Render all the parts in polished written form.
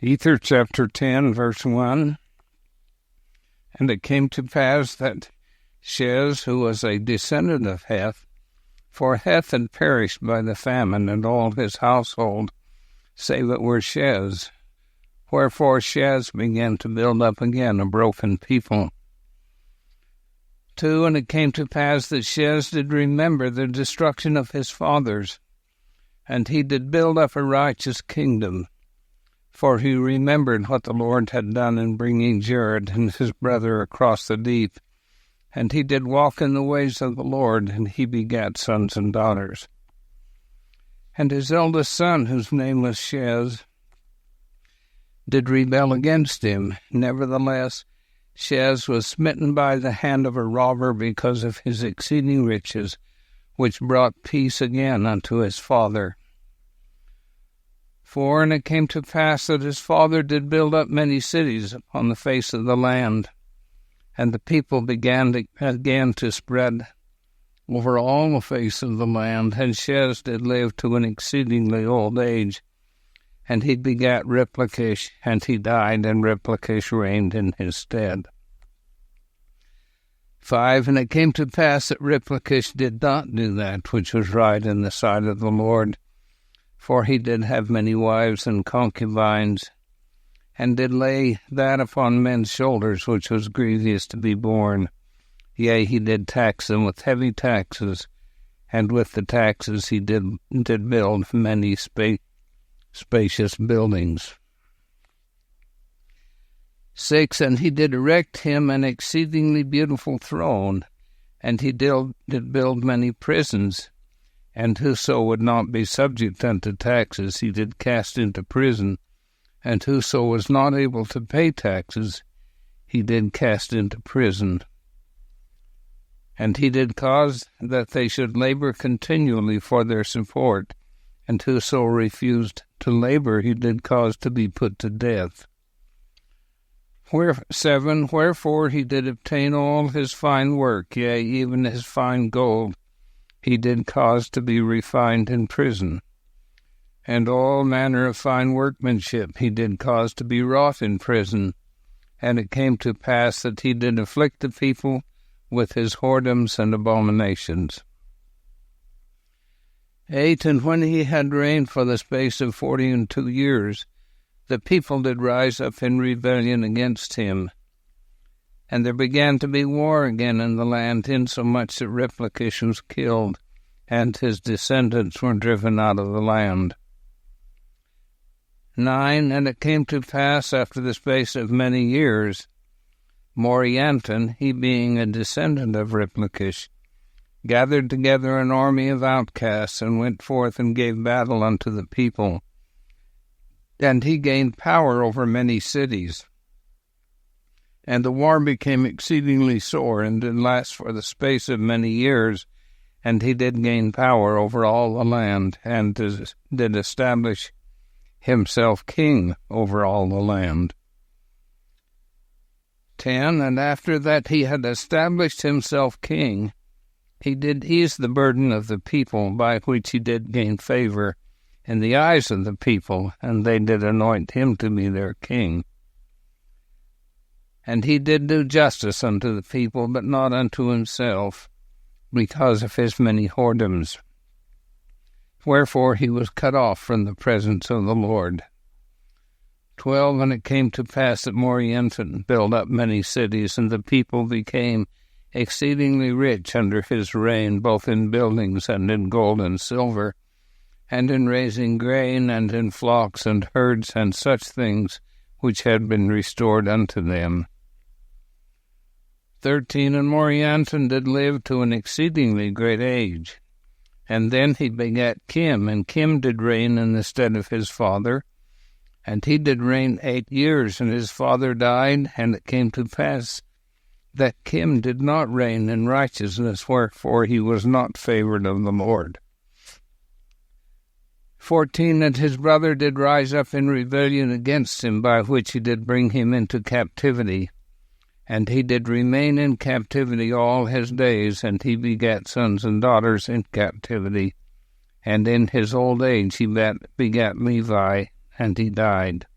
Ether chapter 10, verse 1. And it came to pass that Shez, who was a descendant of Heth, for Heth had perished by the famine, and all his household, save it were Shez. Wherefore Shez began to build up again a broken people. 2. And it came to pass that Shez did remember the destruction of his fathers, and he did build up a righteous kingdom. For he remembered what the Lord had done in bringing Jared and his brother across the deep. And he did walk in the ways of the Lord, and he begat sons and daughters. And his eldest son, whose name was Shez, did rebel against him. Nevertheless, Shez was smitten by the hand of a robber because of his exceeding riches, which brought peace again unto his father. 4. And it came to pass that his father did build up many cities upon the face of the land, and the people began to spread over all the face of the land, and Shez did live to an exceedingly old age, and he begat Replakish, and he died, and Replakish reigned in his stead. 5. And it came to pass that Replakish did not do that which was right in the sight of the Lord, for he did have many wives and concubines, and did lay that upon men's shoulders which was grievous to be borne. Yea, he did tax them with heavy taxes, and with the taxes he did build many spacious buildings. 6. And he did erect him an exceedingly beautiful throne, and he did build many prisons, and whoso would not be subject unto taxes he did cast into prison, and whoso was not able to pay taxes he did cast into prison. And he did cause that they should labor continually for their support, and whoso refused to labor he did cause to be put to death. 7. Wherefore he did obtain all his fine work, yea, even his fine gold, he did cause to be refined in prison. And all manner of fine workmanship he did cause to be wrought in prison. And it came to pass that he did afflict the people with his whoredoms and abominations. 8. And when he had reigned for the space of 42 years, the people did rise up in rebellion against him. And there began to be war again in the land, insomuch that Replakish was killed, and his descendants were driven out of the land. 9. And it came to pass after the space of many years, Morianton, he being a descendant of Replakish, gathered together an army of outcasts, and went forth and gave battle unto the people. And he gained power over many cities. And the war became exceedingly sore, and did last for the space of many years, and he did gain power over all the land, and did establish himself king over all the land. 10. And after that he had established himself king, he did ease the burden of the people, by which he did gain favor in the eyes of the people, and they did anoint him to be their king. And he did do justice unto the people, but not unto himself, because of his many whoredoms. Wherefore he was cut off from the presence of the Lord. 12. And it came to pass that Morianton built up many cities, and the people became exceedingly rich under his reign, both in buildings and in gold and silver, and in raising grain, and in flocks and herds, and such things which had been restored unto them. 13. And Morianton did live to an exceedingly great age. And then he begat Kim, and Kim did reign in the stead of his father. And he did reign 8 years, and his father died. And it came to pass that Kim did not reign in righteousness, wherefore he was not favored of the Lord. 14. And his brother did rise up in rebellion against him, by which he did bring him into captivity. And he did remain in captivity all his days, and he begat sons and daughters in captivity. And in his old age he begat Levi, and he died.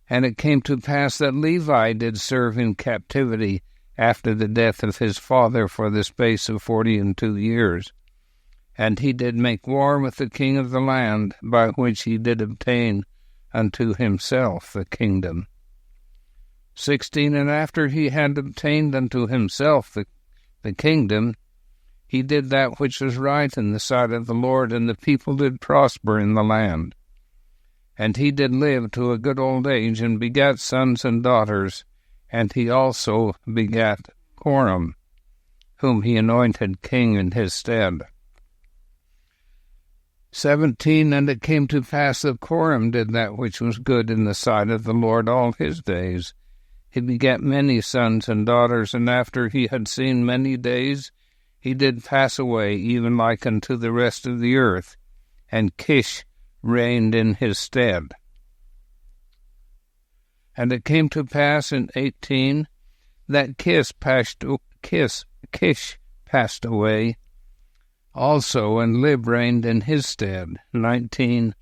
And it came to pass that Levi did serve in captivity after the death of his father for the space of 42 years. And he did make war with the king of the land, by which he did obtain unto himself the kingdom. 16. And after he had obtained unto himself the kingdom, he did that which was right in the sight of the Lord, and the people did prosper in the land. And he did live to a good old age, and begat sons and daughters, and he also begat Joram, whom he anointed king in his stead. 17. And it came to pass that Joram did that which was good in the sight of the Lord all his days. He begat many sons and daughters, and after he had seen many days, he did pass away, even like unto the rest of the earth, and Kish reigned in his stead. And it came to pass in 18 that Kish passed away also, and Lib reigned in his stead. 19.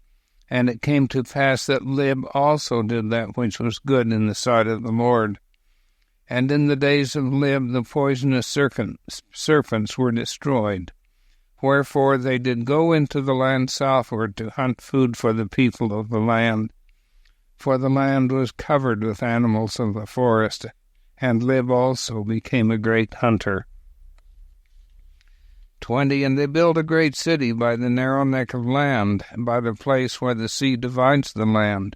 And it came to pass that Lib also did that which was good in the sight of the Lord. And in the days of Lib the poisonous serpents were destroyed. Wherefore they did go into the land southward to hunt food for the people of the land. For the land was covered with animals of the forest, and Lib also became a great hunter. 20. And they built a great city by the narrow neck of land, by the place where the sea divides the land.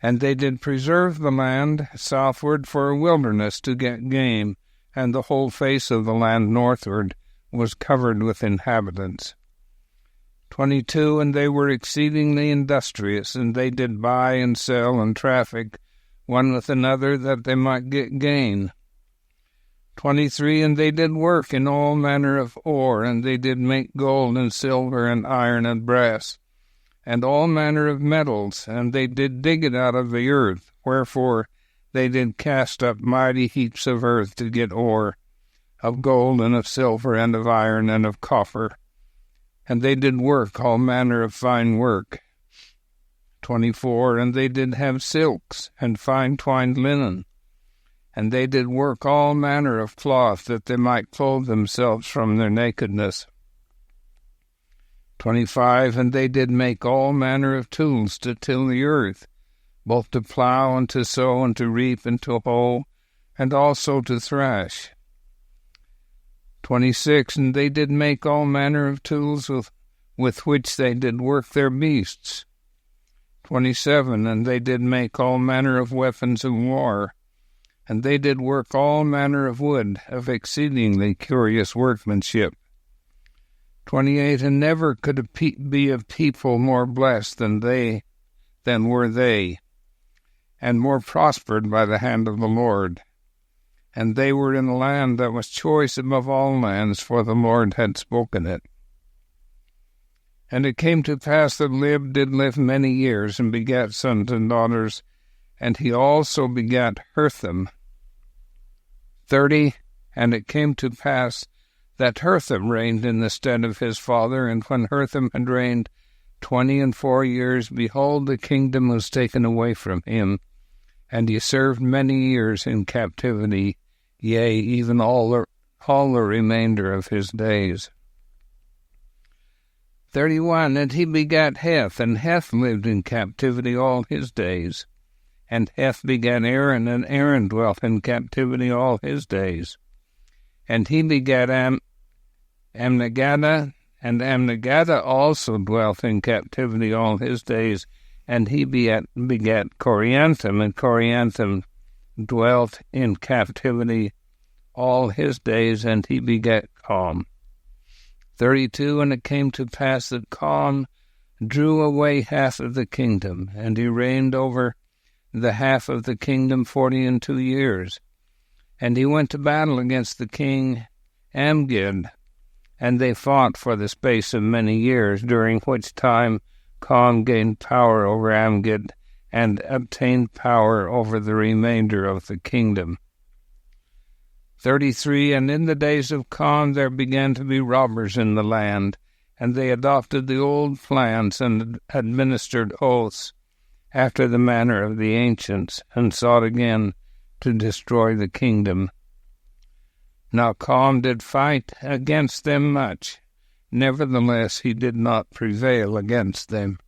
And they did preserve the land southward for a wilderness to get game, and the whole face of the land northward was covered with inhabitants. 22. And they were exceedingly industrious, and they did buy and sell and traffic one with another, that they might get gain. 23. And they did work in all manner of ore, and they did make gold and silver and iron and brass, and all manner of metals, and they did dig it out of the earth. Wherefore they did cast up mighty heaps of earth to get ore, of gold and of silver and of iron and of copper. And they did work all manner of fine work. 24. And they did have silks and fine twined linen, and they did work all manner of cloth, that they might clothe themselves from their nakedness. 25. And they did make all manner of tools to till the earth, both to plow and to sow and to reap and to hoe, and also to thrash. 26. And they did make all manner of tools with which they did work their beasts. 27. And they did make all manner of weapons of war, and they did work all manner of wood, of exceedingly curious workmanship. 28. And never could be a people more blessed than were they, and more prospered by the hand of the Lord. And they were in a land that was choice above all lands, for the Lord had spoken it. And it came to pass that Lib did live many years, and begat sons and daughters, and he also begat Hertham. 30. And it came to pass that Hertham reigned in the stead of his father, and when Hertham had reigned 24 years, behold, the kingdom was taken away from him, and he served many years in captivity, yea, even all the remainder of his days. 31. And he begat Heth, and Heth lived in captivity all his days. And Heth begat Aaron, and Aaron dwelt in captivity all his days. And he begat Amnagaddah, and Amnagaddah also dwelt in captivity all his days. And he begat Corianthum, and Corianthum dwelt in captivity all his days, and he begat Com. 32. And it came to pass that Com drew away half of the kingdom, and he reigned over the half of the kingdom 42 years. And he went to battle against the king Amgid, and they fought for the space of many years, during which time Com gained power over Amgid, and obtained power over the remainder of the kingdom. 33. And in the days of Com there began to be robbers in the land, and they adopted the old plans and administered oaths, after the manner of the ancients, and sought again to destroy the kingdom. Now Calm did fight against them much. Nevertheless he did not prevail against them.